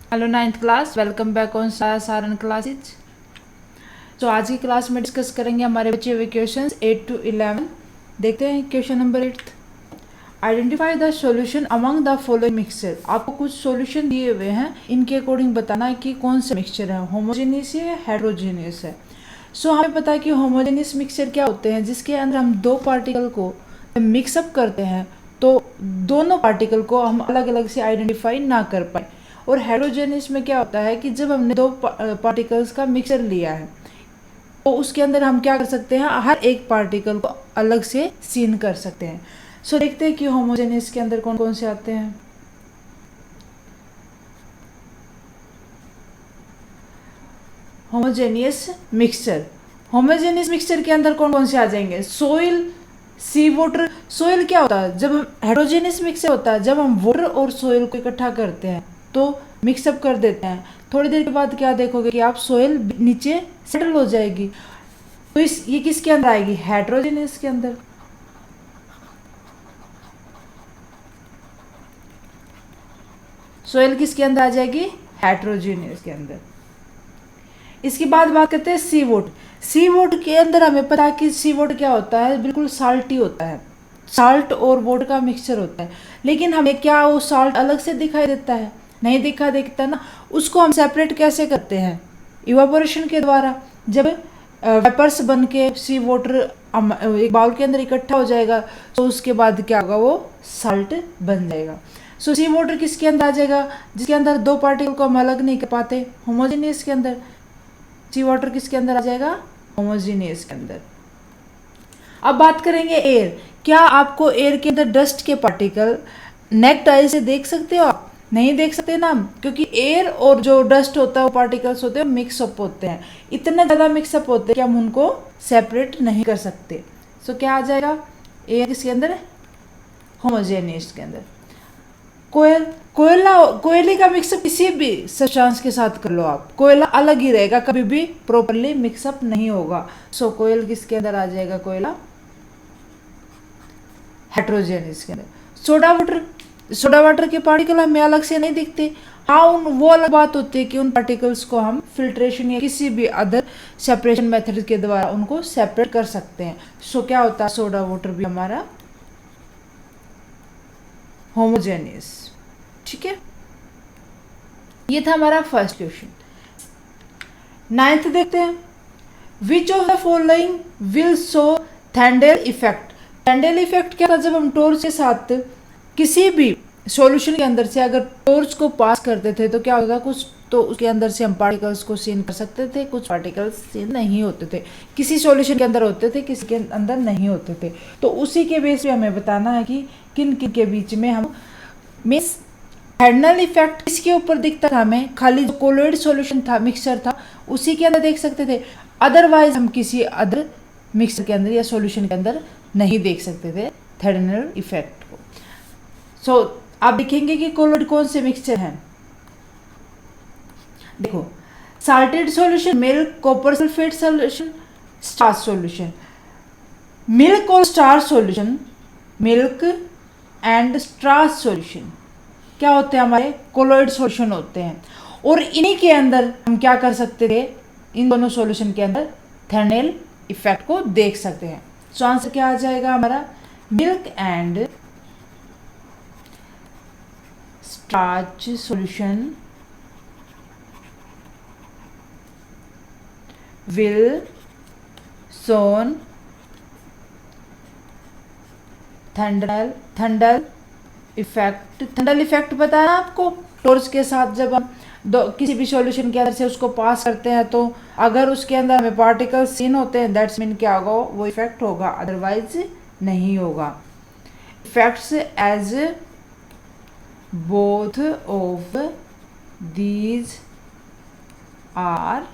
Hello ninth class, welcome back on Saran classes. तो आज की क्लास में डिस्कस करेंगे हमारे बचे हुए क्वेश्चंस 8 to 11। देखते हैं question number 8। Identify the solution among the following mixture. आपको कुछ सॉल्यूशन दिए हुए हैं, इनके अकॉर्डिंग बताना है कि कौन से मिक्सचर है, होमोजेनियस है, हेट्रोजेनियस है। सो हमें पता है कि होमोजेनियस मिक्सचर क्या होते हैं, जिसके अंदर हम दो पार्टिकल को मिक्सअप करते हैं तो दोनों पार्टिकल को हम अलग अलग से आइडेंटिफाई ना कर पाए। और हेट्रोजेनियस में क्या होता है कि जब हमने दो पार्टिकल्स का मिक्सचर लिया है तो उसके अंदर हम क्या कर सकते हैं, हर एक पार्टिकल को अलग से सीन कर सकते हैं। सो देखते हैं कि होमोजेनियस के अंदर कौन कौन से आते हैं। होमोजेनियस मिक्सचर, होमोजेनियस मिक्सचर के अंदर कौन कौन से आ जाएंगे, सोइल, सी वाटर। सोइल क्या होता है, जब हेट्रोजेनियस मिक्सचर होता है जब हम वाटर और सोइल को इकट्ठा करते हैं तो मिक्सअप कर देते हैं। थोड़ी देर के बाद क्या देखोगे कि आप सोइल नीचे सेटल हो जाएगी, तो ये किसके अंदर आएगी, हेट्रोजेनियस के अंदर। सोइल किसके अंदर आ जाएगी, हेट्रोजेनियस के अंदर। इसके बाद बात करते हैं सी वोट। सी वोट के अंदर हमें पता है कि सी वोट क्या होता है, बिल्कुल साल्टी होता है, साल्ट और वोट का मिक्सचर होता है। लेकिन हमें क्या वो साल्ट अलग से दिखाई देता है, नहीं दिखा देता ना। उसको हम सेपरेट कैसे करते हैं, इवापोरेशन के द्वारा। जब वेपर्स बन के सी वाटर एक बाउल के अंदर इकट्ठा हो जाएगा तो उसके बाद क्या होगा, वो साल्ट बन जाएगा। सो सी वाटर किसके अंदर आ जाएगा, जिसके अंदर दो पार्टिकल को हम अलग नहीं कर पाते, होमोजेनियस के अंदर। सी वाटर किसके अंदर आ जाएगा, होमोजेनियस के अंदर। अब बात करेंगे एयर। क्या आपको एयर के अंदर डस्ट के पार्टिकल नेक्ड आई से देख सकते हो आप, नहीं देख सकते ना, क्योंकि एयर और जो डस्ट होता है वो पार्टिकल्स होते हैं मिक्सअप होते हैं, इतने ज़्यादा मिक्सअप होते हैं कि हम उनको सेपरेट नहीं कर सकते। सो क्या आ जाएगा, एयर किसके अंदर, होमोजेनियस के अंदर। कोयल, कोयले का मिक्सअप किसी भी सब्सटेंस के साथ कर लो आप, कोयला अलग ही रहेगा, कभी भी प्रॉपरली मिक्सअप नहीं होगा। सो कोयल किसके अंदर आ जाएगा, कोयला हेट्रोजेनियस के अंदर। सोडा वाटर के पार्टिकल हमें अलग से नहीं दिखते। हाँ, वो अलग बात होती है कि उन पार्टिकल्स को हम फिल्ट्रेशन या किसी भी अदर सेपरेशन मेथड के द्वारा उनको सेपरेट कर सकते हैं। सो क्या होता है, सोडा वाटर भी हमारा होमोजेनियस। ठीक है, ये था हमारा फर्स्ट क्वेश्चन। नाइन्थ देखते हैं। Which of the following will show Tyndall effect. Tyndall effect क्या था, जब हम टॉर्च के साथ किसी भी सॉल्यूशन के अंदर से अगर टॉर्च को पास करते थे तो क्या होगा, कुछ तो उसके अंदर से हम पार्टिकल्स को सीन कर सकते थे, कुछ पार्टिकल्स सीन नहीं होते थे, किसी सॉल्यूशन के अंदर होते थे, किसी के अंदर नहीं होते थे। तो उसी के बेस पे हमें बताना है कि किन किन के बीच में हम मीन्स थर्नल इफेक्ट किसके ऊपर दिखता था, हमें खाली जो कोलोइड सॉल्यूशन था, मिक्सचर था, उसी के अंदर देख सकते थे। अदरवाइज हम किसी अदर मिक्सचर के अंदर या सॉल्यूशन के अंदर नहीं देख सकते थे थर्नल इफेक्ट को। सो आप देखेंगे कि कोलोइड कौन से मिक्सचर हैं। देखो, salted solution milk, copper sulphate solution, starch solution. Milk और starch solution, milk and starch solution क्या होते हैं, हमारे कोलोइड सॉल्यूशन होते हैं। और इन्हीं के अंदर हम क्या कर सकते थे, इन दोनों सॉल्यूशन के अंदर थर्नल इफेक्ट को देख सकते हैं। सो आंसर क्या आ जाएगा हमारा, milk and starch solution will show Tyndall effect. Tyndall effect पता है ना आपको, टॉर्च के साथ जब हम किसी भी सॉल्यूशन के अंदर से उसको पास करते हैं तो अगर उसके अंदर हमें पार्टिकल सीन होते हैं, दैट्स मीन क्या होगा, वो इफेक्ट होगा, अदरवाइज नहीं होगा। Effects as both of these are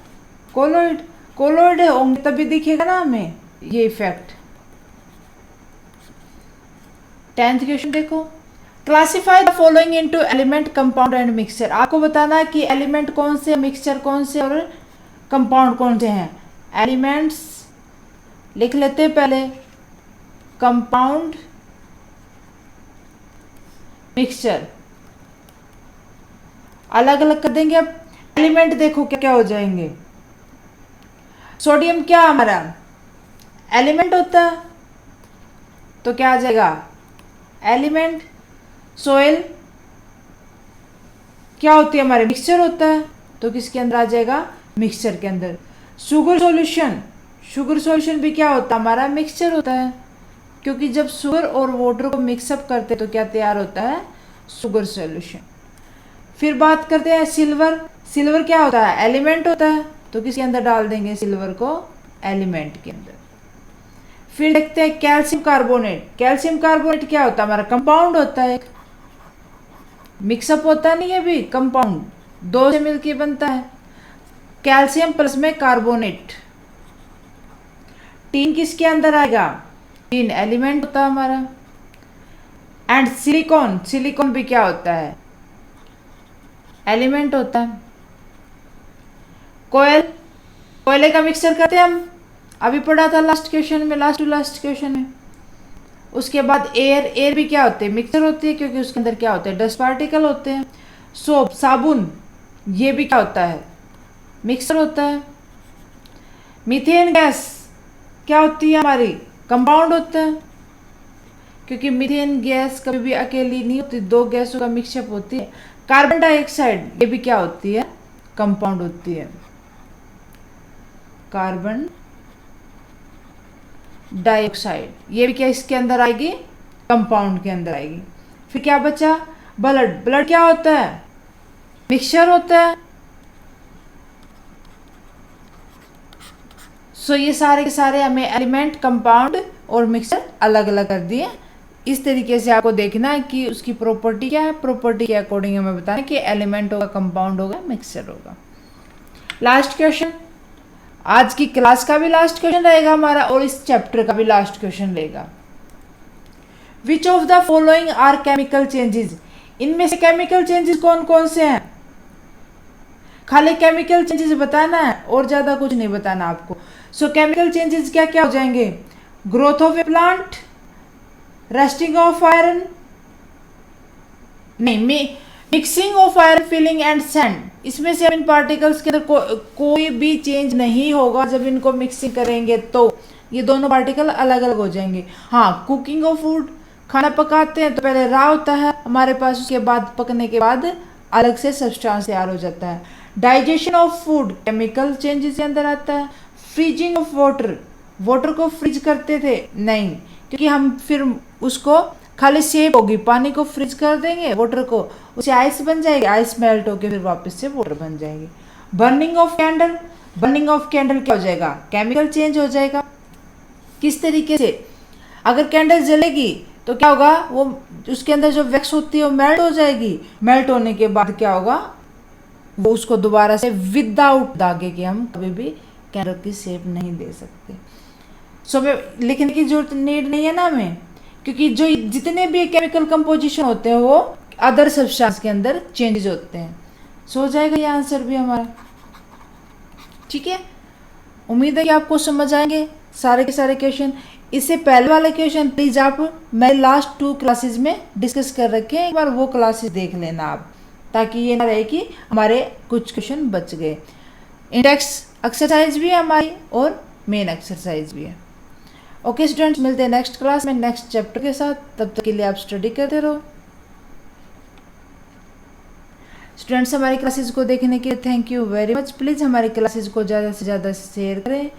colloid, colloid होंगे तभी दिखेगा ना हमें ये इफेक्ट। 10th क्वेश्चन देखो। Classify the following into element, compound and mixture. आपको बताना है कि एलिमेंट कौन से, मिक्सचर कौन से और कंपाउंड कौन से हैं। एलिमेंट्स लिख लेते हैं पहले, कंपाउंड, मिक्सचर। अलग अलग कर देंगे। अब एलिमेंट देखो क्या क्या हो जाएंगे। सोडियम क्या हमारा एलिमेंट होता है, तो क्या आ जाएगा एलिमेंट। सोयल क्या होती है हमारे मिक्सचर होता है, तो किसके अंदर आ जाएगा मिक्सचर के अंदर। शुगर सॉल्यूशन भी क्या होता है हमारा मिक्सचर होता है, क्योंकि जब शुगर और वाटर को मिक्सअप करते तो क्या तैयार होता है शुगर सॉल्यूशन। फिर बात करते हैं सिल्वर क्या होता है एलिमेंट होता है, तो किसके अंदर डाल देंगे सिल्वर को एलिमेंट के अंदर। फिर देखते हैं कैल्शियम कार्बोनेट क्या होता है हमारा कंपाउंड होता है, एक मिक्सअप होता नहीं है भी, कंपाउंड दो से मिलके बनता है। कैल्शियम प्लस में कार्बोनेट। टीन किसके अंदर आएगा, टीन एलिमेंट होता है हमारा। एंड सिलिकॉन भी क्या होता है एलिमेंट होता है। कोयले का मिक्सचर करते हैं हम, अभी पढ़ा था लास्ट क्वेश्चन में। उसके बाद एयर भी क्या होते हैं मिक्सचर होती है, क्योंकि उसके अंदर क्या होते हैं डस्ट पार्टिकल होते हैं। सोप साबुन ये भी क्या होता है मिक्सचर होता है। मीथेन गैस क्या होती है हमारी कंपाउंड होता है, क्योंकि मीथेन गैस कभी भी अकेली नहीं होती, दो गैसों का मिक्सअप होती है। कार्बन डाइऑक्साइड ये भी क्या होती है कंपाउंड होती है, कार्बन डाइऑक्साइड ये भी क्या इसके अंदर आएगी कंपाउंड के अंदर आएगी। फिर क्या बचा ब्लड क्या होता है मिक्सचर होता है। सो ये सारे के सारे हमें एलिमेंट कंपाउंड और मिक्सचर अलग अलग कर दिए। इस तरीके से आपको देखना है कि उसकी प्रॉपर्टी क्या है, प्रॉपर्टी के अकॉर्डिंग हमें बताना कि एलिमेंट होगा कंपाउंड होगा मिक्सचर होगा। लास्ट क्वेश्चन, आज की क्लास का भी लास्ट क्वेश्चन रहेगा हमारा और इस चैप्टर का भी लास्ट क्वेश्चन रहेगा। Which of the following are chemical changes, इनमें से केमिकल चेंजेस कौन कौन से हैं। खाली केमिकल चेंजेस बताना है और ज्यादा कुछ नहीं बताना आपको। सो केमिकल चेंजेस क्या क्या हो जाएंगे, growth of a plant, rusting of iron, नहीं mixing of iron filing and sand. इसमें से इन पार्टिकल्स के अंदर कोई भी चेंज नहीं होगा जब इनको मिक्सिंग करेंगे, तो ये दोनों पार्टिकल अलग अलग हो जाएंगे। हाँ कुकिंग ऑफ फूड, खाना पकाते हैं तो पहले रॉ होता है हमारे पास, उसके बाद पकने के बाद अलग से सब्सटेंस तैयार हो जाता है। Digestion of food chemical changes के अंदर आता है। फ्रीजिंग ऑफ वाटर को फ्रीज करते थे नहीं, क्योंकि हम फिर उसको खाली शेप होगी, पानी को फ्रीज कर देंगे वाटर को, उसे आइस बन जाएगी, आइस मेल्ट होकर फिर वापस से वाटर बन जाएगी। बर्निंग ऑफ कैंडल क्या हो जाएगा केमिकल चेंज हो जाएगा। किस तरीके से, अगर कैंडल जलेगी तो क्या होगा वो उसके अंदर जो वैक्स होती है वो मेल्ट हो जाएगी, मेल्ट होने के बाद क्या होगा वो उसको दोबारा से विदाउट धागे के हम कभी भी कैंडल की शेप नहीं दे सकते। सो हमें लिखने की जरूरत नीड नहीं है ना हमें, क्योंकि जो जितने भी केमिकल कंपोजिशन होते हैं वो अदर सब्सटेंस के अंदर चेंजेस होते हैं। सो हो जाएगा ये आंसर भी हमारा। ठीक है, उम्मीद है कि आपको समझ आएंगे सारे के सारे क्वेश्चन। इससे पहले वाले क्वेश्चन प्लीज आप मैं लास्ट 2 क्लासेस में डिस्कस कर रखे हैं, एक बार वो क्लासेस देख लेना आप, ताकि ये ना रहे कि हमारे कुछ क्वेश्चन बच गए। इंडेक्स एक्सरसाइज भी है हमारी और मेन एक्सरसाइज भी है। ओके स्टूडेंट्स, मिलते हैं नेक्स्ट क्लास में नेक्स्ट चैप्टर के साथ, तब तक के लिए आप स्टडी करते रहो। स्टूडेंट्स हमारी क्लासेस को देखने के लिए thank you very much. Please हमारी क्लासेस को ज़्यादा से ज़्यादा शेयर करें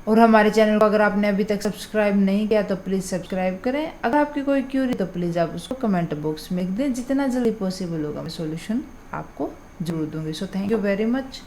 और हमारे चैनल को अगर आपने अभी तक सब्सक्राइब नहीं किया तो प्लीज़ सब्सक्राइब करें। अगर आपकी कोई क्यूरी तो प्लीज़ आप उसको कमेंट बॉक्स में लिख दें, जितना जल्दी पॉसिबल होगा मैं सॉल्यूशन आपको जरूर दूंगी। So thank you very much.